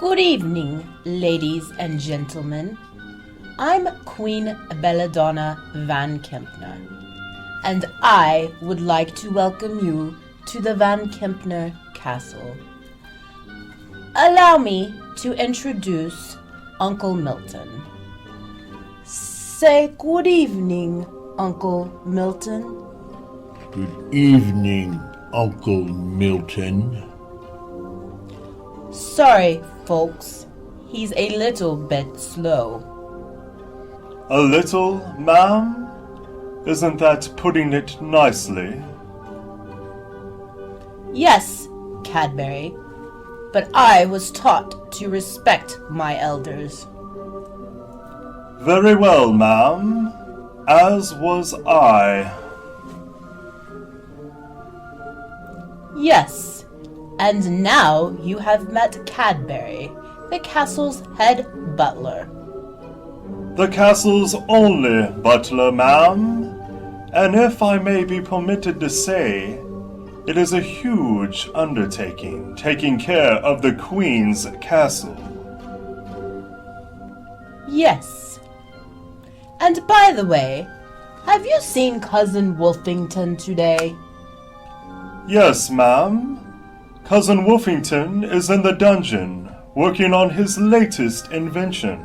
Good evening, ladies and gentlemen. I'm Queen Belladonna Van Kempner, and I would like to welcome you to the Van Kempner Castle. Allow me to introduce Uncle Milton. Say good evening, Uncle Milton. Good evening, Uncle Milton. Sorry, folks. He's a little bit slow. A little, ma'am? Isn't that putting it nicely? Yes, Cadbury, but I was taught to respect my elders. Very well, ma'am. As was I. Yes, and now you have met Cadbury, the castle's head butler. The castle's only butler, ma'am. And if I may be permitted to say, it is a huge undertaking taking care of the Queen's castle. Yes. And by the way, have you seen Cousin Wolfington today? Yes, ma'am. Cousin Wolfington is in the dungeon, working on his latest invention.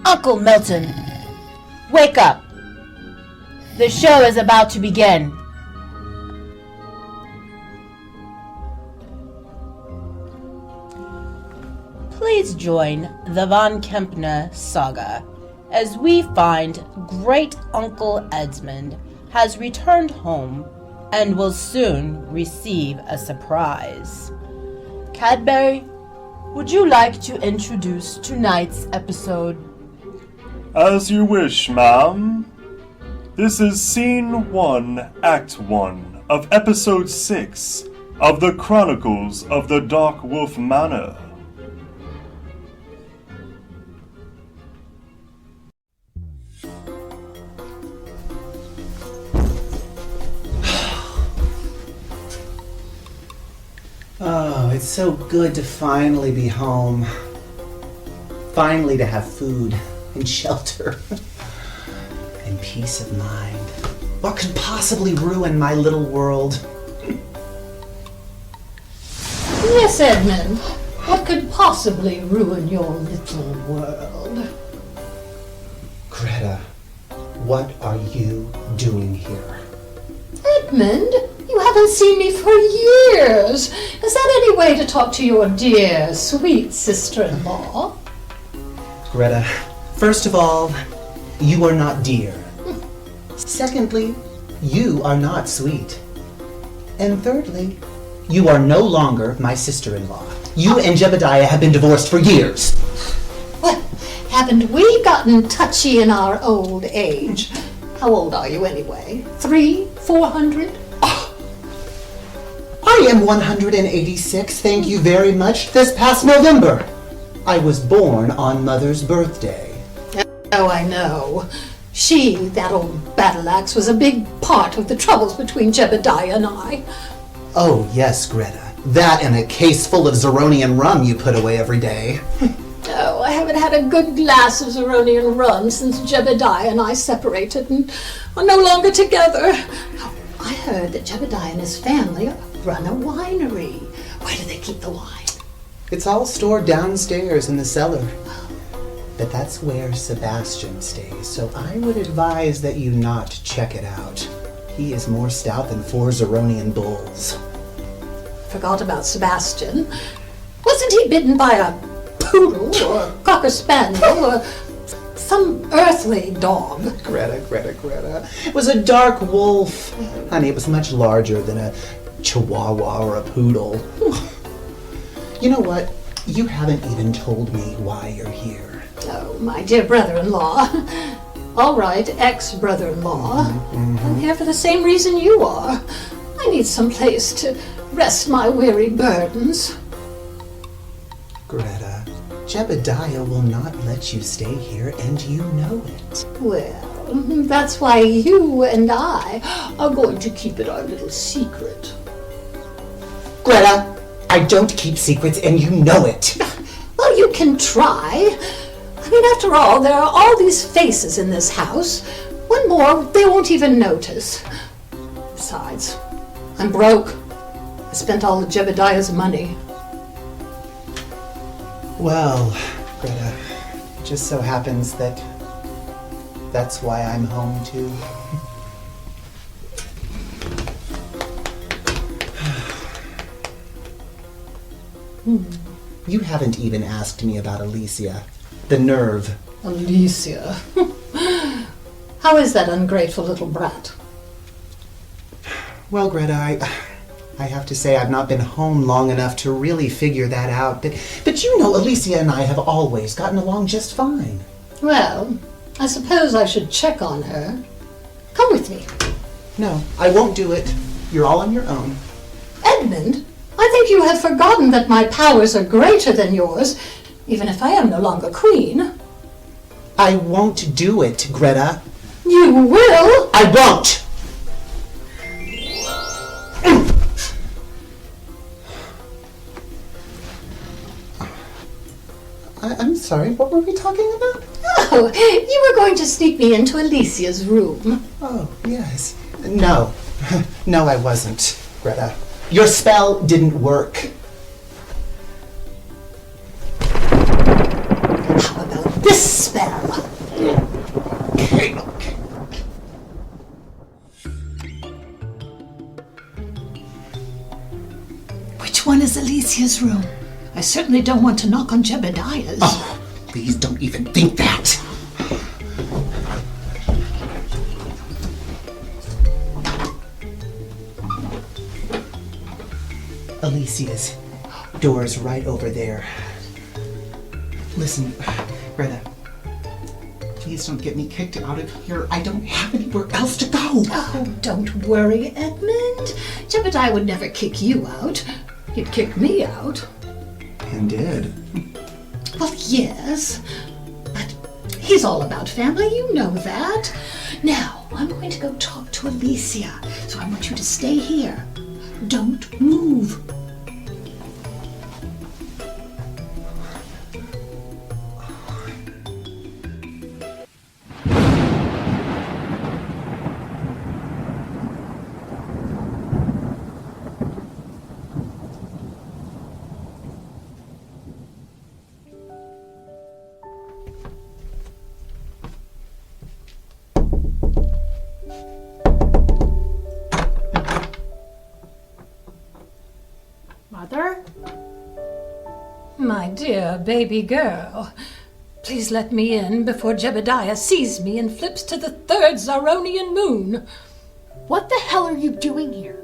Uncle Milton, wake up. The show is about to begin. Please join the Von Kempner saga as we find Great Uncle Edmund has returned home and will soon receive a surprise. Cadbury, would you like to introduce tonight's episode? As you wish, ma'am. This is Scene 1, Act 1 of Episode 6 of the Chronicles of the Dark Wolf Manor. Oh, it's so good to finally be home. Finally to have food and shelter and peace of mind. What could possibly ruin my little world? Yes, Edmund. What could possibly ruin your little world? Greta, what are you doing here? Edmund, you haven't seen me for years. Is that any way to talk to your dear, sweet sister-in-law? Greta, first of all, you are not dear. Secondly, you are not sweet. And thirdly, you are no longer my sister-in-law. You and Jebediah have been divorced for years. Well, haven't we gotten touchy in our old age? How old are you anyway? 300, 400? I am 186, thank you very much, this past November. I was born on Mother's birthday. Oh, I know. She, that old battle axe, was a big part of the troubles between Jebediah and I. Oh, yes, Greta. That and a case full of Zeronian rum you put away every day. Oh, I haven't had a good glass of Zeronian rum since Jebediah and I separated and are no longer together. I heard that Jebediah and his family run a winery. Where do they keep the wine? It's all stored downstairs in the cellar. But that's where Sebastian stays, so I would advise that you not check it out. He is more stout than 4 Zeronian bulls. Forgot about Sebastian. Wasn't he bitten by a poodle or a cocker spaniel or some earthly dog? Greta. It was a dark wolf. Honey, it was much larger than a chihuahua or a poodle. You know what? You haven't even told me why you're here. Oh, my dear brother-in-law. All right, ex-brother-in-law. I'm here for the same reason you are. I need some place to rest my weary burdens. Greta, Jebediah will not let you stay here, and you know it. Well, that's why you and I are going to keep it our little secret. Greta, I don't keep secrets, and you know it. Well, you can try. I mean, after all, there are all these faces in this house. One more, they won't even notice. Besides, I'm broke. I spent all of Jebediah's money. Well, Greta, it just so happens that that's why I'm home too. You haven't even asked me about Alicia. The nerve. Alicia. How is that ungrateful little brat? Well, Greta, I have to say I've not been home long enough to really figure that out. But you know, Alicia and I have always gotten along just fine. Well, I suppose I should check on her. Come with me. No, I won't do it. You're all on your own. Edmund, I think you have forgotten that my powers are greater than yours, even if I am no longer queen. I won't do it, Greta. You will? I won't! I'm sorry, what were we talking about? Oh, you were going to sneak me into Alicia's room. Oh, yes. No. No, I wasn't, Greta. Your spell didn't work. How about this spell? Okay. Which one is Alicia's room? I certainly don't want to knock on Jebediah's. Oh, please don't even think that. Alicia's door's right over there. Listen, Greta, please don't get me kicked out of here. I don't have anywhere else to go. Oh, don't worry, Edmund. Jebediah would never kick you out. He'd kick me out. And did. Well, yes, but he's all about family, you know that. Now, I'm going to go talk to Alicia, so I want you to stay here. Don't move. Mother? My dear baby girl, please let me in before Jebediah sees me and flips to the third Zaronian moon. What the hell are you doing here?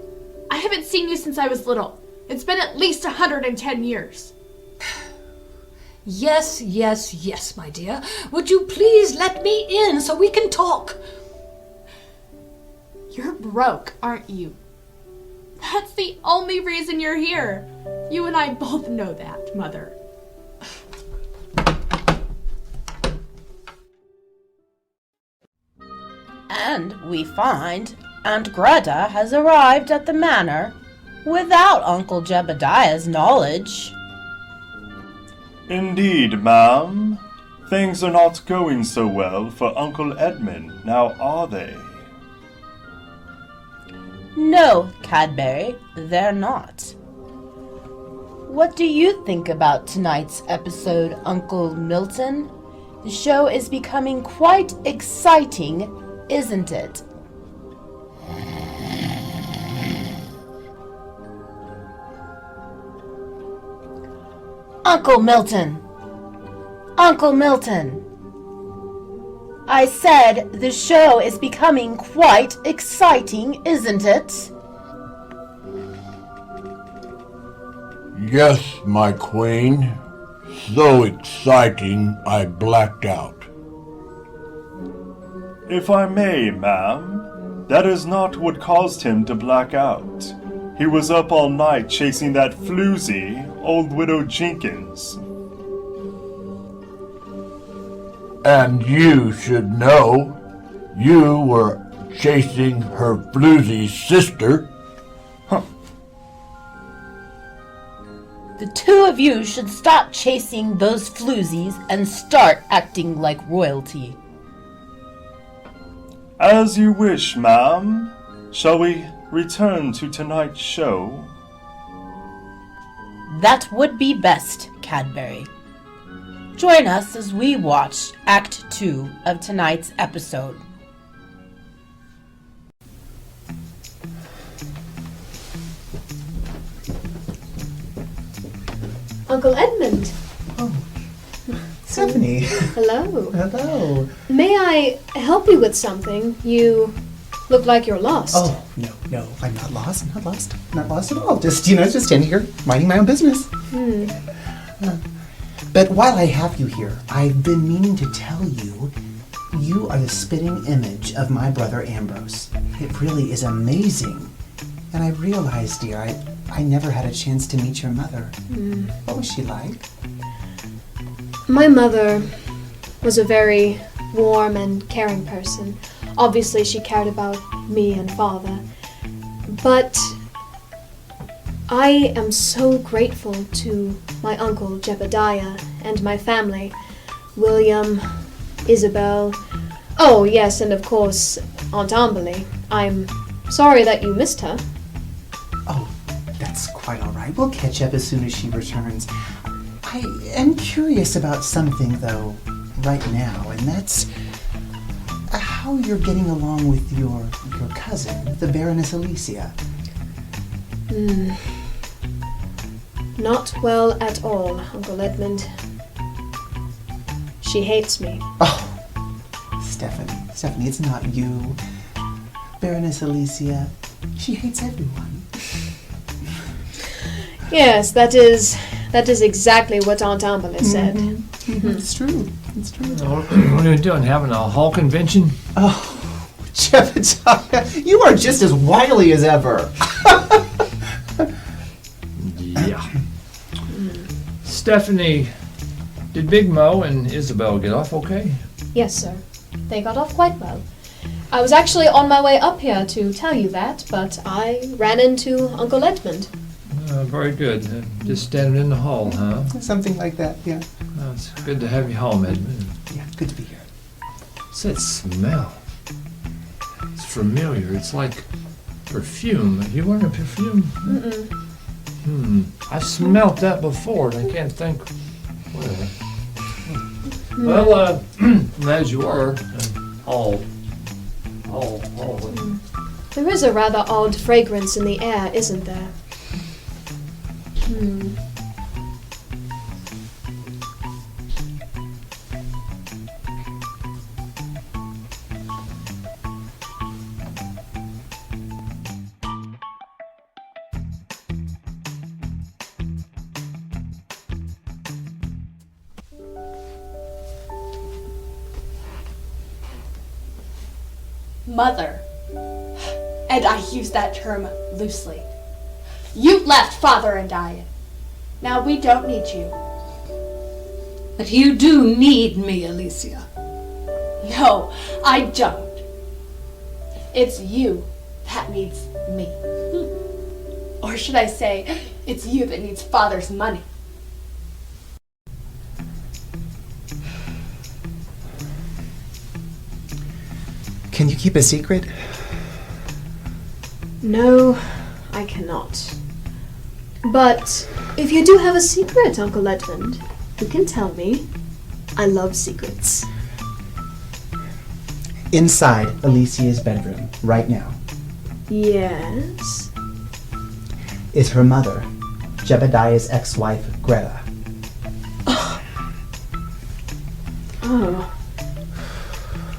I haven't seen you since I was little. It's been at least 110 years. Yes, yes, yes, my dear. Would you please let me in so we can talk? You're broke, aren't you? That's the only reason you're here. You and I both know that, Mother. And we find Aunt Greta has arrived at the manor without Uncle Jebediah's knowledge. Indeed, ma'am. Things are not going so well for Uncle Edmund, now are they? No, Cadbury, they're not. What do you think about tonight's episode, Uncle Milton? The show is becoming quite exciting, isn't it? Uncle Milton! Uncle Milton! I said the show is becoming quite exciting, isn't it? Yes, my queen. So exciting, I blacked out. If I may, ma'am, that is not what caused him to black out. He was up all night chasing that floozy, old widow Jenkins. And you should know. You were chasing her floozy's sister. The two of you should stop chasing those floozies and start acting like royalty. As you wish, ma'am. Shall we return to tonight's show? That would be best, Cadbury. Join us as we watch Act 2 of tonight's episode. Uncle Edmund. Oh, Stephanie. Hello. Hello. May I help you with something? You look like you're lost. Oh, no, I'm not lost. Not lost at all. Just standing here, minding my own business. But while I have you here, I've been meaning to tell you, you are the spitting image of my brother Ambrose. It really is amazing. And I realized, dear, I never had a chance to meet your mother. What was she like? My mother was a very warm and caring person. Obviously, she cared about me and father. But I am so grateful to my uncle Jebediah and my family, William, Isabel. Oh, yes, and of course, Aunt Amberly. I'm sorry that you missed her. Oh, that's quite all right. We'll catch up as soon as she returns. I am curious about something, though, right now, and that's how you're getting along with your cousin, the Baroness Alicia. Not well at all, Uncle Edmund. She hates me. Oh, Stephanie, it's not you. Baroness Alicia, she hates everyone. Yes, that is exactly what Aunt Amberly said. It's true. What are you doing? Having a hall convention? Oh, Jebediah, you are just as wily as ever. Yeah. Stephanie, did Big Mo and Isabel get off okay? Yes, sir. They got off quite well. I was actually on my way up here to tell you that, but I ran into Uncle Edmund. Very good. Just standing in the hall, huh? Something like that, yeah. It's good to have you home, Edmund. Yeah, good to be here. What's that smell? It's familiar. It's like perfume. Are you wearing a perfume? I've smelt that before, and I can't think where. Well, as you are, all. There is a rather odd fragrance in the air, isn't there? Mother. And I use that term loosely. You left Father and I. Now we don't need you. But you do need me, Alicia. No, I don't. It's you that needs me. Or should I say, it's you that needs Father's money. Can you keep a secret? No, I cannot. But if you do have a secret, Uncle Edmund, you can tell me. I love secrets. Inside Alicia's bedroom, right now, Yes? is her mother, Jebediah's ex-wife, Greta. Oh.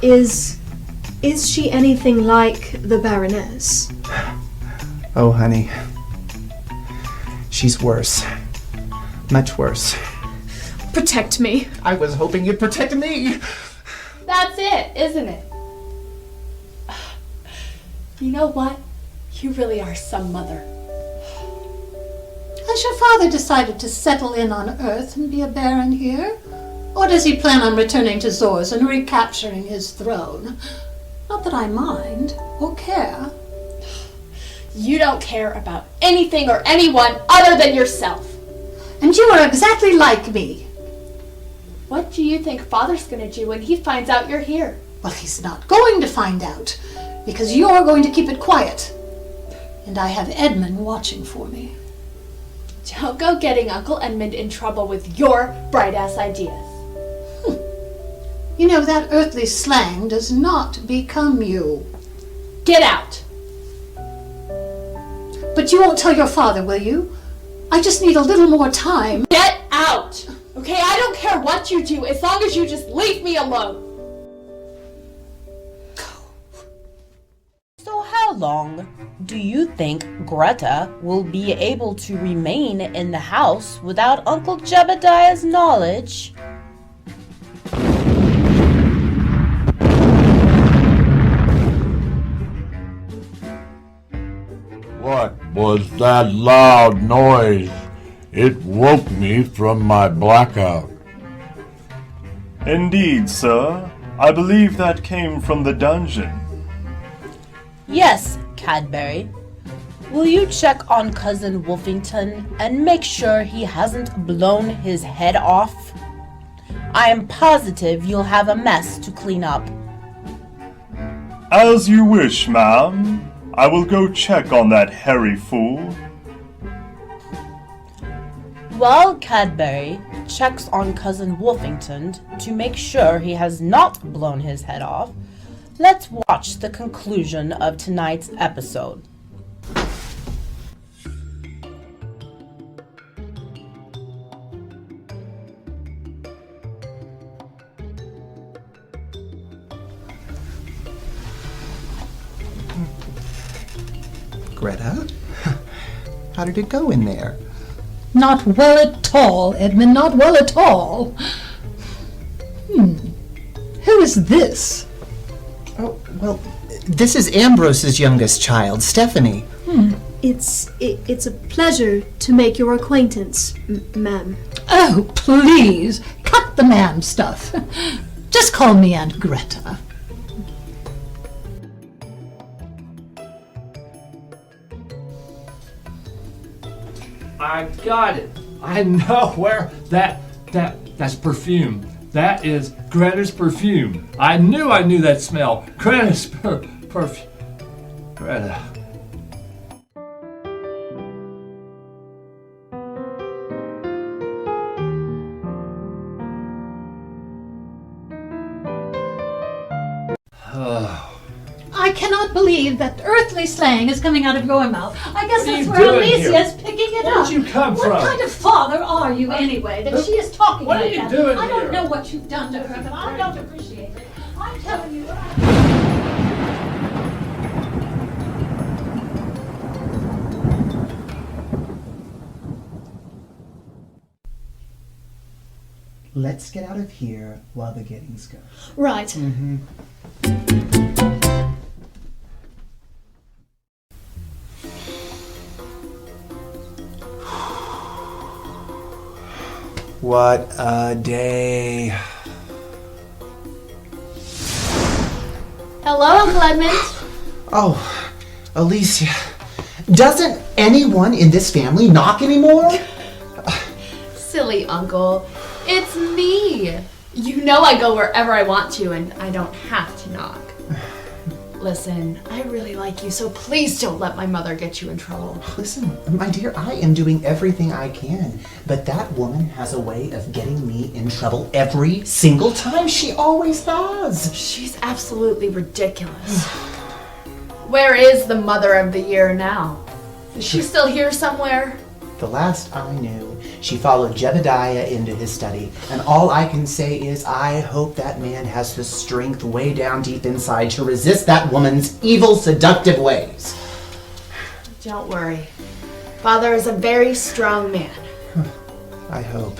Is she anything like the Baroness? Oh, honey. She's worse. Much worse. Protect me. I was hoping you'd protect me! That's it, isn't it? You know what? You really are some mother. Has your father decided to settle in on Earth and be a baron here? Or does he plan on returning to Zors and recapturing his throne? Not that I mind or care. You don't care about anything or anyone other than yourself. And you are exactly like me. What do you think Father's gonna do when he finds out you're here? Well, he's not going to find out, because you're going to keep it quiet. And I have Edmund watching for me. Don't go getting Uncle Edmund in trouble with your bright-ass ideas. You know, that earthly slang does not become you. Get out! But you won't tell your father, will you? I just need a little more time. Get out! Okay, I don't care what you do, as long as you just leave me alone. So how long do you think Greta will be able to remain in the house without Uncle Jebediah's knowledge? What was that loud noise? It woke me from my blackout. Indeed, sir. I believe that came from the dungeon. Yes, Cadbury. Will you check on Cousin Wolfington and make sure he hasn't blown his head off? I am positive you'll have a mess to clean up. As you wish, ma'am. I will go check on that hairy fool. While Cadbury checks on Cousin Wolfington to make sure he has not blown his head off, let's watch the conclusion of tonight's episode. Greta, how did it go in there? Not well at all, Edmund, not well at all. Who is this? Oh, well, this is Ambrose's youngest child, Stephanie. It's a pleasure to make your acquaintance, ma'am. Oh, please, cut the ma'am stuff. Just call me Aunt Greta. I got it. I know where that's perfume. That is Greta's perfume. I knew that smell. Greta's perfume. Greta. I cannot believe that earthly slang is coming out of your mouth. I guess What are that's you where doing Alicia here? is picking it Where'd up. you come What from? kind of father are you anyway that she is talking What are like you that? doing I don't here? know what you've done to her, but I don't appreciate it. I'm telling you. Let's get out of here while the gettings go. Right. What a day. Hello, Uncle Edmund. Oh, Alicia, doesn't anyone in this family knock anymore? Silly uncle. It's me. You know I go wherever I want to and I don't have to knock. Listen, I really like you, so please don't let my mother get you in trouble. Listen, my dear, I am doing everything I can, but that woman has a way of getting me in trouble every single time. She always has. She's absolutely ridiculous. Where is the Mother of the Year now? Is she still here somewhere? The last I knew, she followed Jebediah into his study, and all I can say is I hope that man has the strength way down deep inside to resist that woman's evil, seductive ways. Don't worry. Father is a very strong man. I hope.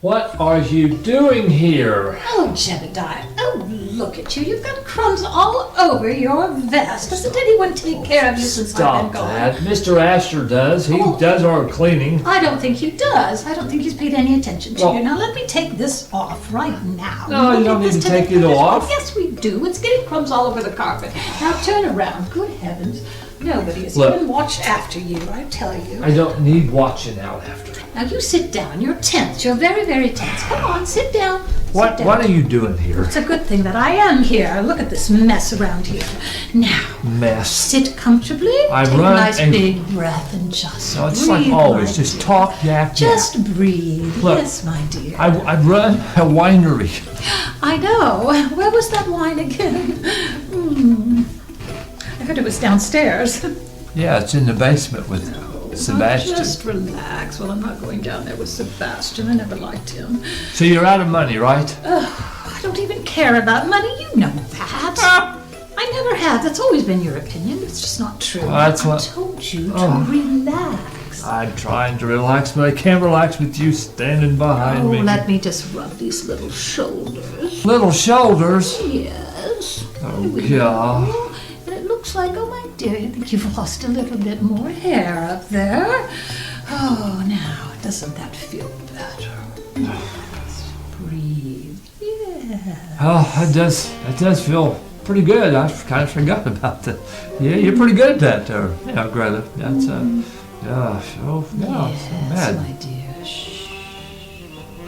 What are you doing here? Oh, Jebediah. Oh, Oh, look at you. You've got crumbs all over your vest. Doesn't anyone take care of you since I've Stop been gone? that. Mr. Asher does. He does our cleaning. I don't think he does. I don't think he's paid any attention to Well- you. Now let me take this off right now. No, you Look don't at need this to take tiny- it off. Yes, we do. It's getting crumbs all over the carpet. Now turn around. Good heavens. Nobody has Look. even watched after you, I tell you. I don't need watching out after. Now you sit down. You're tense. You're very, very tense. Come on, sit down. What Sit down. are you doing here? It's a good thing that I am here. Look at this mess around here. Now, Mess. sit comfortably. I take run a nice and- big breath and just No, it's breathe. like always. my Just dear. talk, yak, Just breathe. Look, yes, my dear. I run a winery. I know. Where was that wine again? I heard it was downstairs. Yeah, it's in the basement with Sebastian. Just relax. Well, I'm not going down there with Sebastian. I never liked him. So you're out of money, right? I don't even care about money. You know that. I never have. That's always been your opinion. It's just not true. Well, that's I what- told you to Oh. relax. I'm trying to relax, but I can't relax with you standing behind Oh, me. let me just rub these little shoulders. Little shoulders. Yes. Oh, There we God. go. And it looks like, oh my dear, I think you've lost a little bit more hair up there. Oh, now, doesn't that feel better? Just breathe. Yeah. Oh, that does feel pretty good. I kind of forgot about that. Yeah, you're pretty good at that, yeah, Greta. That's yeah, so yeah, it's not Yes, bad. my dear. Shh.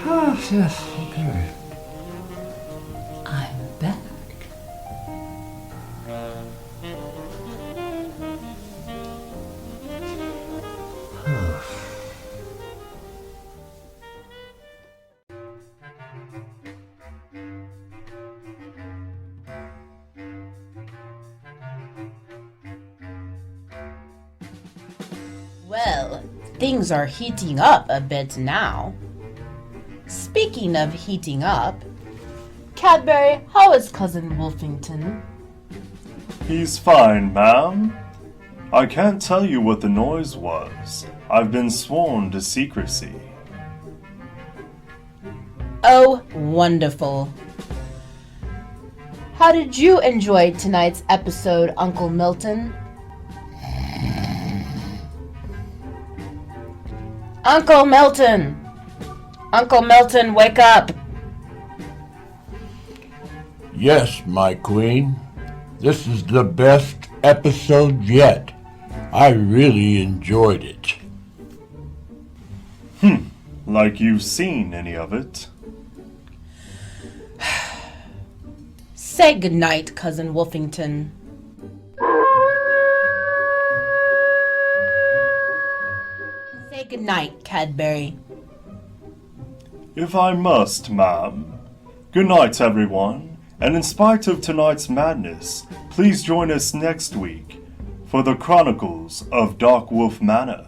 Oh, yes, okay. I'm back. Well, things are heating up a bit now. Speaking of heating up, Cadbury, how is Cousin Wolfington? He's fine, ma'am. I can't tell you what the noise was. I've been sworn to secrecy. Oh, wonderful. How did you enjoy tonight's episode, Uncle Milton? Uncle Milton! Uncle Milton, wake up! Yes, my queen. This is the best episode yet. I really enjoyed it. Like you've seen any of it? Say goodnight, Cousin Wolfington. Say goodnight, Cadbury. If I must, ma'am. Good night, everyone. And in spite of tonight's madness, please join us next week for the Chronicles of Dark Wolf Manor.